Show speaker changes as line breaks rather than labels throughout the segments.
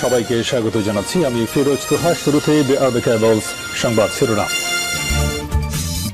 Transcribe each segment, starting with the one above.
সবাইকে স্বাগত জানাচ্ছি। আমি ফিরোজ তোহা। শুরুতেই সংবাদ শিরোনাম।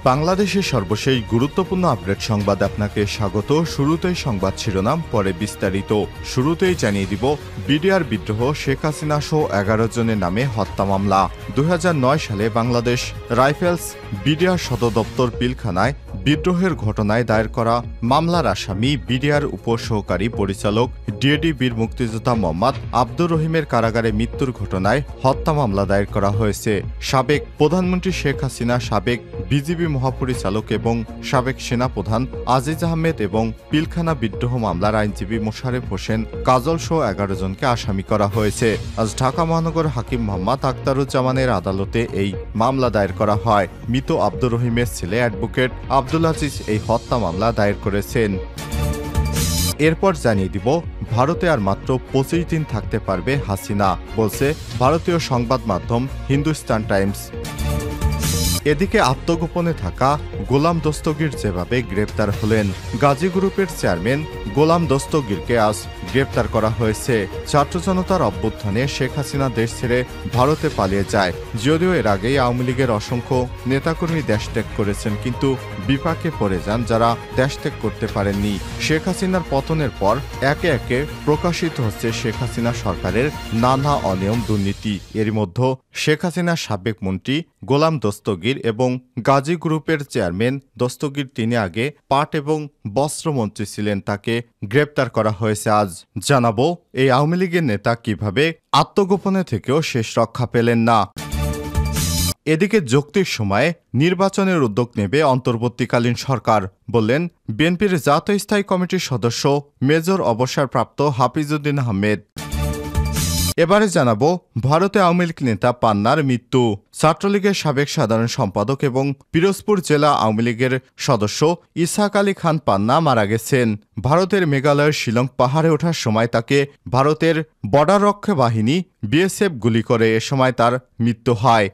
বাংলাদেশের সর্বশেষ গুরুত্বপূর্ণ আপডেট সংবাদ আপনাকে স্বাগত। শুরুতেই সংবাদ শিরোনাম, পরে বিস্তারিত। শুরুতেই জানিয়ে দিব, বিডিআর বিদ্রোহ, শেখ হাসিনা সহ 11 জনের নামে হত্যা মামলা। 2009 সালে বাংলাদেশ রাইফেলস বিডিআর সদর দপ্তর পিলখানায় বিদ্রোহের ঘটনায় দায়ের করা মামলার আসামি বিডিআর উপসহকারী পরিচালক ডিএডি বীর মুক্তিযোদ্ধা মোহাম্মদ আব্দুর রহিমের কারাগারে মৃত্যুর ঘটনায় হত্যা মামলা দায়ের করা হয়েছে। সাবেক প্রধানমন্ত্রী শেখ হাসিনা, সাবেক বিজিবি মহাপরিচালক এবং সাবেক সেনাপ্রধান আজিজ আহমেদ এবং পিলখানা বিদ্রোহ মামলার আইনজীবী মোশারেফ হোসেন কাজল সহ 11 জনকে আসামি করা হয়েছে। আজ ঢাকা মহানগর হাকিম মোহাম্মদ আখতারুজ্জামানের আদালতে এই মামলা দায়ের করা হয়। মৃত আব্দুর রহিমের ছেলে অ্যাডভোকেট আব্দুল আজিজ এই হত্যা মামলা দায়ের করেছেন। এরপর জানিয়ে দিব, ভারতে আর মাত্র 25 দিন থাকতে পারবে হাসিনা, বলছে ভারতীয় সংবাদ মাধ্যম হিন্দুস্তান টাইমস। এদিকে আত্মগোপনে থাকা গোলাম দস্তগীর যেভাবে গ্রেপ্তার হলেন, গাজী গ্রুপের চেয়ারম্যান গোলাম দস্তগীরকে আজ গ্রেপ্তার করা হয়েছে। ছাত্র জনতার অভ্যুত্থানে শেখ হাসিনা দেশ ছেড়ে ভারতে পালিয়ে যায়। যদিও এর আগেই আওয়ামী লীগের অসংখ্য নেতাকর্মী দেশত্যাগ করেছেন, কিন্তু বিপাকে পড়ে যান যারা দেশত্যাগ করতে পারেননি। শেখ হাসিনার পতনের পর একে একে প্রকাশিত হচ্ছে শেখ হাসিনা সরকারের নানা অনিয়ম, দুর্নীতি। এর মধ্যে শেখ হাসিনার সাবেক মন্ত্রী গোলাম দস্তগীর এবং গাজী গ্রুপের চেয়ারম্যান দস্তগীর, তিনি আগে পাট এবং বস্ত্রমন্ত্রী ছিলেন, তাকে গ্রেপ্তার করা হয়েছে। আজ জানাবো এই আওয়ামী লীগের নেতা কিভাবে আত্মগোপনে থেকেও শেষ রক্ষা পেলেন না। এদিকে যৌক্তিক সময়ে নির্বাচনের উদ্যোগ নেবে অন্তর্বর্তীকালীন সরকার, বললেন বিএনপির জাতীয় স্থায়ী কমিটির সদস্য মেজর অবসরপ্রাপ্ত হাফিজউদ্দিন আহমেদ। এবারে জানাবো, ভারতে আওয়ামী লীগ নেতা পান্নার মৃত্যু। ছাত্রলীগের সাবেক সাধারণ সম্পাদক এবং পিরোজপুর জেলা আওয়ামী লীগের সদস্য ইসহাক আলী খান পান্না মারা গেছেন। ভারতের মেঘালয়ের শিলং পাহাড়ে ওঠার সময় তাকে ভারতের বর্ডার রক্ষা বাহিনী বিএসএফ গুলি করে। এ সময় তার মৃত্যু হয়।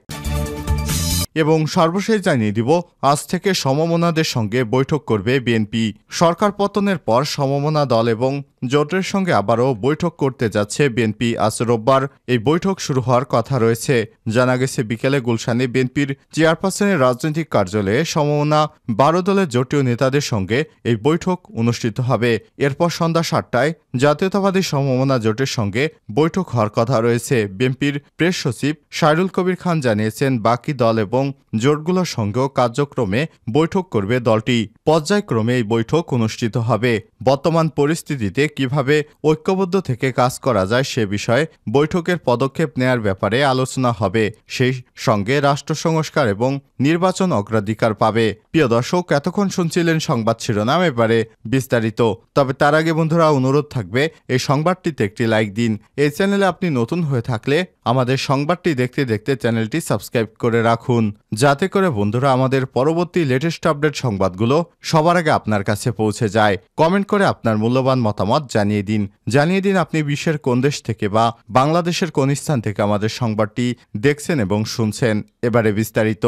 এবং সর্বশেষ জানিয়ে দিব, আজ থেকে সমমনাদের সঙ্গে বৈঠক করবে বিএনপি। সরকার পতনের পর সমমনা দল এবং জোটের সঙ্গে আবারও বৈঠক করতে যাচ্ছে বিএনপি। আজ রোববার এই বৈঠক শুরু হওয়ার কথা রয়েছে। জানা গেছে, বিকেলে গুলশানে বিএনপির চেয়ারপারসনের রাজনৈতিক কার্যালয়ে সমমনা 12 দলের জোটীয় নেতাদের সঙ্গে এই বৈঠক অনুষ্ঠিত হবে। এরপর সন্ধ্যা 7টায় জাতীয়তাবাদী সমমনা জোটের সঙ্গে বৈঠক হওয়ার কথা রয়েছে। বিএনপির প্রেস সচিব সাইরুল কবির খান জানিয়েছেন, বাকি দল এবং জোটগুলোর সঙ্গেও কার্যক্রমে বৈঠক করবে দলটি। পর্যায়ক্রমে এই বৈঠক অনুষ্ঠিত হবে। বর্তমান পরিস্থিতিতে কিভাবে ঐক্যবদ্ধ থেকে কাজ করা যায় সে বিষয়ে বৈঠকের পদক্ষেপ নেয়ার ব্যাপারে আলোচনা হবে। সেই সঙ্গে রাষ্ট্র সংস্কার এবং নির্বাচন অগ্রাধিকার পাবে। প্রিয় দর্শক, এতক্ষণ শুনছিলেন সংবাদ শিরোনাম, এবারে বিস্তারিত। তবে তার আগে বন্ধুরা, অনুরোধ থাকবে এই সংবাদটিতে একটি লাইক দিন। এই চ্যানেলে আপনি নতুন হয়ে থাকলে আমাদের সংবাদটি দেখতে দেখতে চ্যানেলটি সাবস্ক্রাইব করে রাখুন, যাতে করে বন্ধুরা আমাদের পরবর্তী লেটেস্ট আপডেট সংবাদগুলো সবার আগে আপনার কাছে পৌঁছে যায়। কমেন্ট করে আপনার মূল্যবান মতামত জানিয়ে দিন আপনি বিশ্বের কোন দেশ থেকে বা বাংলাদেশের কোন স্থান থেকে আমাদের সংবাদটি দেখছেন এবং শুনছেন। এবারে বিস্তারিত।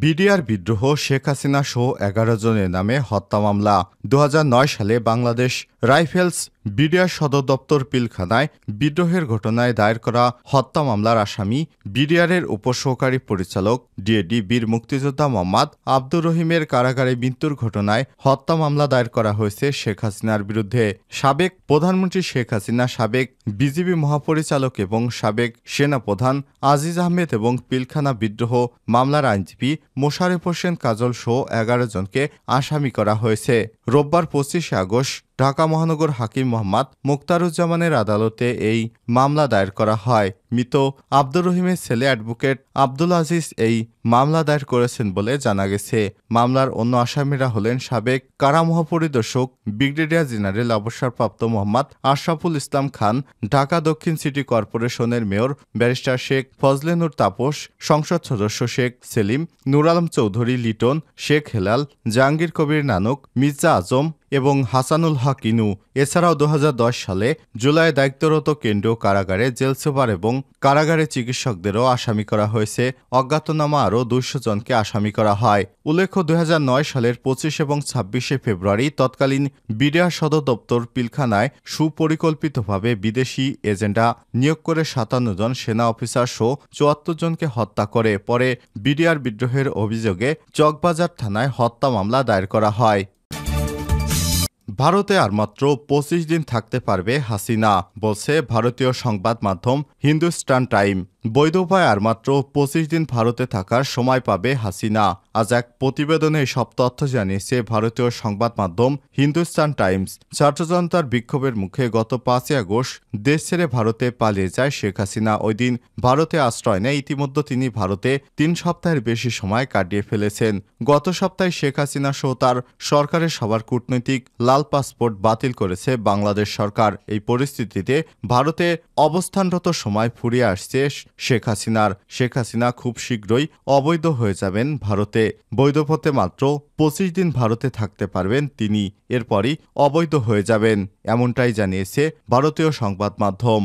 বিডিআর বিদ্রোহ, শেখ হাসিনা সহ 11 জনের নামে হত্যা মামলা। 2009 সালে বাংলাদেশ রাইফেলস বিডিআর সদর দপ্তর পিলখানায় বিদ্রোহের ঘটনায় দায়ের করা হত্যা মামলার আসামি বিডিআরের উপসহকারী পরিচালক ডিএডি বীর মুক্তিযোদ্ধা মোহাম্মদ আব্দুর রহিমের কারাগারে মৃত্যুর ঘটনায় হত্যা মামলা দায়ের করা হয়েছে শেখ হাসিনার বিরুদ্ধে। সাবেক প্রধানমন্ত্রী শেখ হাসিনা, সাবেক বিজিবি মহাপরিচালক এবং সাবেক সেনাপ্রধান আজিজ আহমেদ এবং পিলখানা বিদ্রোহ মামলার আইনজীবী মোশারেফ হোসেন কাজল সহ 11 জনকে আসামি করা হয়েছে। রোববার 25 আগস্ট ঢাকা মহানগর হাকিম মোহাম্মদ মুখতারুজ্জামানের আদালতে এই মামলা দায়ের করা হয়। মৃত আব্দুর রহিমের ছেলে অ্যাডভোকেট আব্দুল আজিজ এই মামলা দায়ের করেছেন বলে জানা গেছে। মামলার অন্য আসামিরা হলেন সাবেক কারা মহাপরিদর্শক ব্রিগেডিয়ার জেনারেল অবসরপ্রাপ্ত মোহাম্মদ আশরাফুল ইসলাম খান, ঢাকা দক্ষিণ সিটি কর্পোরেশনের মেয়র ব্যারিস্টার শেখ ফজলে নূর তাপস, সংসদ সদস্য শেখ সেলিম, নূর আলম চৌধুরী লিটন, শেখ হেলাল, জাহাঙ্গীর কবির নানক, মির্জা আজম এবং হাসানুল হক ইনু। এছাড়াও 2010 সালে জুলাই দায়িত্বরত কেন্দ্রীয় কারাগারে জেল সুপার এবং কারাগারে চিকিৎসকদেরও আসামি করা হয়েছে। অজ্ঞাতনামা আরও 200 জনকে আসামি করা হয়। উল্লেখ্য 2009 সালের 25 এবং 26 ফেব্রুয়ারি তৎকালীন বিডিআর সদর দপ্তর পিলখানায় সুপরিকল্পিতভাবে বিদেশি এজেন্ডা নিয়োগ করে 57 জন সেনা অফিসার সহ 74 জনকে হত্যা করে। পরে বিডিআর বিদ্রোহের অভিযোগে চকবাজার থানায় হত্যা মামলা দায়ের করা হয়। ভারতে আর মাত্র 25 দিন থাকতে পারবে হাসিনা, বলছে ভারতীয় সংবাদ মাধ্যম হিন্দুস্তান টাইম। বৈধ উপায়ে আর মাত্র 25 দিন ভারতে থাকার সময় পাবে হাসিনা। আজ এক প্রতিবেদনে সব তথ্য জানিয়েছে ভারতীয় সংবাদ মাধ্যম হিন্দুস্তান টাইমস। ছাত্র জনতার বিক্ষোভের মুখে গত 5 আগস্ট দেশ ছেড়ে ভারতে পালিয়ে যায় শেখ হাসিনা। ওই দিন ভারতে আশ্রয় নেয়। ইতিমধ্যে তিনি ভারতে 3 সপ্তাহের বেশি সময় কাটিয়ে ফেলেছেন। গত সপ্তাহে শেখ হাসিনা সহ তার সরকারের সবার কূটনৈতিক লাল পাসপোর্ট বাতিল করেছে বাংলাদেশ সরকার। এই পরিস্থিতিতে ভারতে অবস্থানরত সময় ফুরিয়ে আসছে শেখ হাসিনা খুব শীঘ্রই অবৈধ হয়ে যাবেন ভারতে। বৈধ পথে মাত্র 25 দিন ভারতে থাকতে পারবেন তিনি, এরপরই অবৈধ হয়ে যাবেন, এমনটাই জানিয়েছে ভারতীয় সংবাদ মাধ্যম।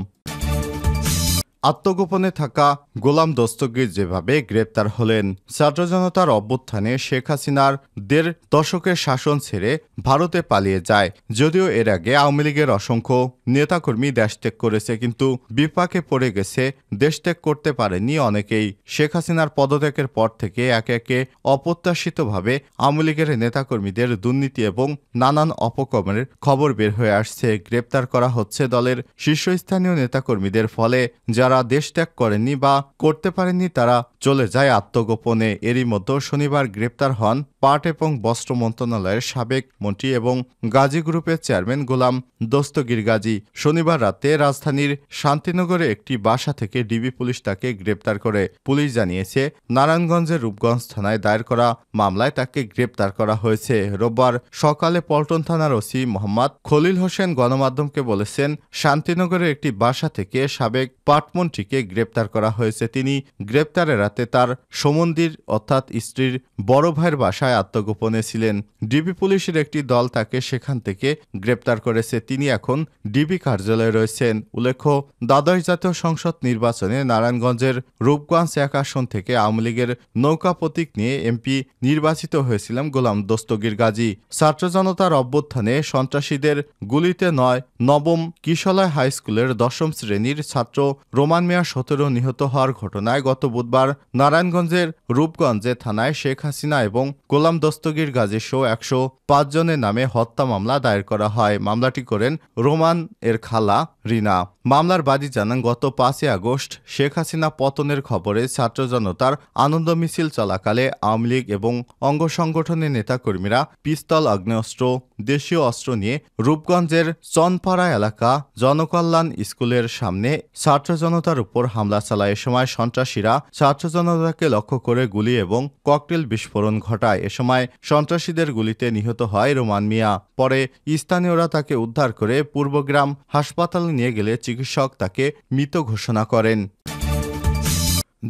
আত্মগোপনে থাকা গোলাম দস্তগীর যেভাবে গ্রেপ্তার হলেন। ছাত্র জনতার অভ্যুত্থানে শেখ হাসিনার 1.5 দশকের শাসন ছেড়ে ভারতে পালিয়ে যায়। যদিও এর আগে আওয়ামী লীগের অসংখ্য নেতাকর্মী দেশত্যাগ করেছে, কিন্তু বিপাকে পড়ে গেছে, দেশত্যাগ করতে পারেনি অনেকেই। শেখ হাসিনার পদত্যাগের পর থেকে একে একে অপ্রত্যাশিতভাবে আওয়ামী লীগের নেতাকর্মীদের দুর্নীতি এবং নানান অপকর্মের খবর বের হয়ে আসছে। গ্রেপ্তার করা হচ্ছে দলের শীর্ষস্থানীয় নেতাকর্মীদের। ফলে যারা দেশ ত্যাগ করেননি বা করতে পারেননি তারা চলে যায় আত্মগোপনে। এরই মধ্যে শনিবার গ্রেপ্তার হন পাট এবং বস্ত্র মন্ত্রণালয়ের সাবেক মন্ত্রী এবং গাজী গ্রুপের চেয়ারম্যান গোলাম দস্তগীর গাজী। শনিবার রাতে রাজধানীর শান্তিনগরে একটি বাসা থেকে ডিবি পুলিশ তাকে গ্রেপ্তার করে। পুলিশ জানিয়েছে, নারায়ণগঞ্জের রূপগঞ্জ থানায় দায়ের করা মামলায় তাকে গ্রেপ্তার করা হয়েছে। রোববার সকালে পল্টন থানার ওসি মোহাম্মদ খলিল হোসেন গণমাধ্যমকে বলেছেন, শান্তিনগরের একটি বাসা থেকে সাবেক পাটমন্ত্রীকে গ্রেপ্তার করা হয়েছে। তিনি গ্রেপ্তারের রাতে তার সমন্দির অর্থাৎ স্ত্রীর বড় ভাইয়ের বাসায় আত্মগোপনে ছিলেন। ডিবি পুলিশের একটি দল তাকে সেখান থেকে গ্রেপ্তার করেছে। তিনি এখন ডিবি কার্যালয়ে রয়েছেন। উল্লেখ্য, দ্বাদশ জাতীয় সংসদ নির্বাচনে নারায়ণগঞ্জের রূপগঞ্জ 1 আসন থেকে আওয়ামী লীগের নৌকা প্রতীক নিয়ে এমপি নির্বাচিত হয়েছিলেন গোলাম দস্তগীর গাজী। ছাত্র জনতার অভ্যুত্থানে সন্ত্রাসীদের গুলিতে নবম কিশলয় হাই স্কুলের 10ম শ্রেণীর ছাত্র রোমান মিয়া 17 নিহত হওয়ার ঘটনায় গত বুধবার নারায়ণগঞ্জের রূপগঞ্জে থানায় শেখ হাসিনা এবং গোলাম দস্তগীর গাজী সহ 105 জনের নামে হত্যা মামলা দায়ের করা হয়। মামলাটি করেন রোমান এর খালা রিনা। মামলার বাদী জানান, গত 5 আগস্ট শেখ হাসিনা পতনের খবরে ছাত্র জনতার আনন্দ মিছিল চলাকালে আওয়ামী লীগ এবং অঙ্গ সংগঠনের নেতাকর্মীরা পিস্তল, আগ্নেয়াস্ত্র, দেশীয় অস্ত্র নিয়ে রূপগঞ্জের চনপাড়া এলাকা জনকল্যাণ স্কুলের সামনে ছাত্র জনতার উপর হামলা চালায়। এ সময় সন্ত্রাসীরা ছাত্র জনতাকে লক্ষ্য করে গুলি এবং ককটেল বিস্ফোরণ ঘটায়। এ সময় সন্ত্রাসীদের গুলিতে নিহত হয় রোমান মিয়া। পরে স্থানীয়রা তাকে উদ্ধার করে পূর্বগ্রাম হাসপাতালে নিয়ে গেলে চিকিৎসক তাকে মৃত ঘোষণা করেন।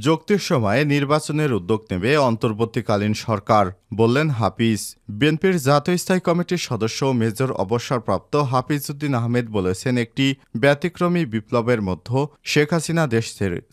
যুক্তির সময়ে নির্বাচনের উদ্যোগ নেবে অন্তর্বর্তীকালীন সরকার, বললেন হাফিজ। বিএনপির জাতীয় স্থায়ী কমিটির সদস্য মেজর অবসরপ্রাপ্ত হাফিজউদ্দিন আহমেদ বলেছেন, একটি ব্যতিক্রমী বিপ্লবের মধ্যে শেখ হাসিনা দেশ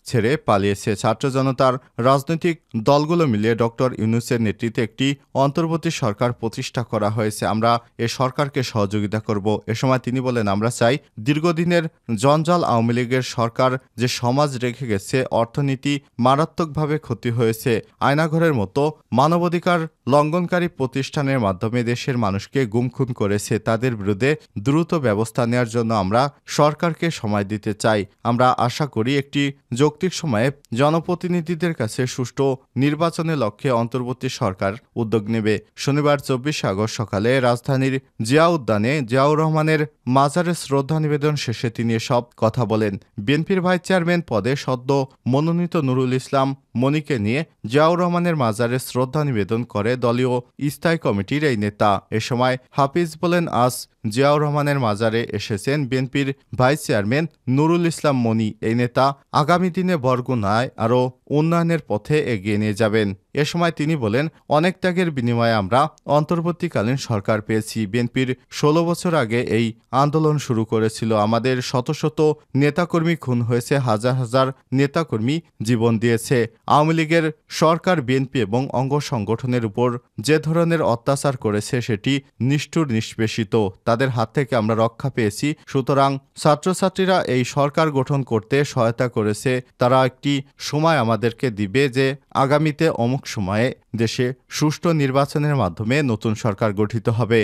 ছেড়ে পালিয়েছে। ছাত্র জনতার রাজনৈতিক দলগুলো মিলিয়ে ডক্টর ইউনূসের নেতৃত্বে একটি অন্তর্বর্তী সরকার প্রতিষ্ঠা করা হয়েছে। আমরা এ সরকারকে সহযোগিতা করব। এ সময় তিনি বলেন, আমরা চাই দীর্ঘদিনের জঞ্জাল আওয়ামী লীগের সরকার যে সমাজ রেখে গেছে, অর্থনীতি মারাত্মকভাবে ক্ষতি হয়েছে, আয়নাঘরের মতো মানবাধিকার লঙ্ঘনকারী প্রতিষ্ঠানের মাধ্যমে দেশের মানুষকে গুমখুন করেছে, তাদের বিরুদ্ধে দ্রুত ব্যবস্থা নেওয়ার জন্য আমরা সরকারকে সময় দিতে চাই। আমরা আশা করি একটি যৌক্তিক সময়ে জনপ্রতিনিধিদের কাছে সুষ্ঠু নির্বাচনের লক্ষ্যে অন্তর্বর্তী সরকার উদ্যোগ নেবে। শনিবার 24 আগস্ট সকালে রাজধানীর জিয়া উদ্যানে জিয়াউর রহমানের মাজারে শ্রদ্ধা নিবেদন শেষে তিনি এসব কথা বলেন। বিএনপির ভাইস চেয়ারম্যান পদে সদ্য মনোনীত নুরুল ইসলাম মনিকে নিয়ে জিয়াউর রহমানের মাজারে শ্রদ্ধা নিবেদন করে দলীয় স্থায়ী কমিটির এই নেতা। এ সময় হাফিজ বলেন, আজ জিয়াউর রহমানের মাজারে এসেছেন বিএনপির ভাইস চেয়ারম্যান নুরুল ইসলাম মনি। এই নেতা আগামী দিনে বরগুনায় আরও উন্নয়নের পথে এগিয়ে নিয়ে যাবেন। এ সময় তিনি বলেন, অনেক ত্যাগের বিনিময়ে আমরা অন্তর্বর্তীকালীন সরকার পেয়েছি। বিএনপির ১৬ বছর আগে এই আন্দোলন শুরু করেছিল। আমাদের শত শত নেতাকর্মী খুন হয়েছে, হাজার হাজার নেতাকর্মী জীবন দিয়েছে। আওয়ামী লীগের সরকার বিএনপি এবং অঙ্গ সংগঠনের উপর যে ধরনের অত্যাচার করেছে সেটি নিষ্ঠুর, নিষ্পেষিত। তাদের হাত থেকে আমরা রক্ষা পেয়েছি। সুতরাং ছাত্রছাত্রীরা এই সরকার গঠন করতে সহায়তা করেছে। তারা একটি সময় আমাদেরকে দিবে যে আগামীতে অমুক সময়ে দেশে সুষ্ঠু নির্বাচনের মাধ্যমে নতুন সরকার গঠিত হবে।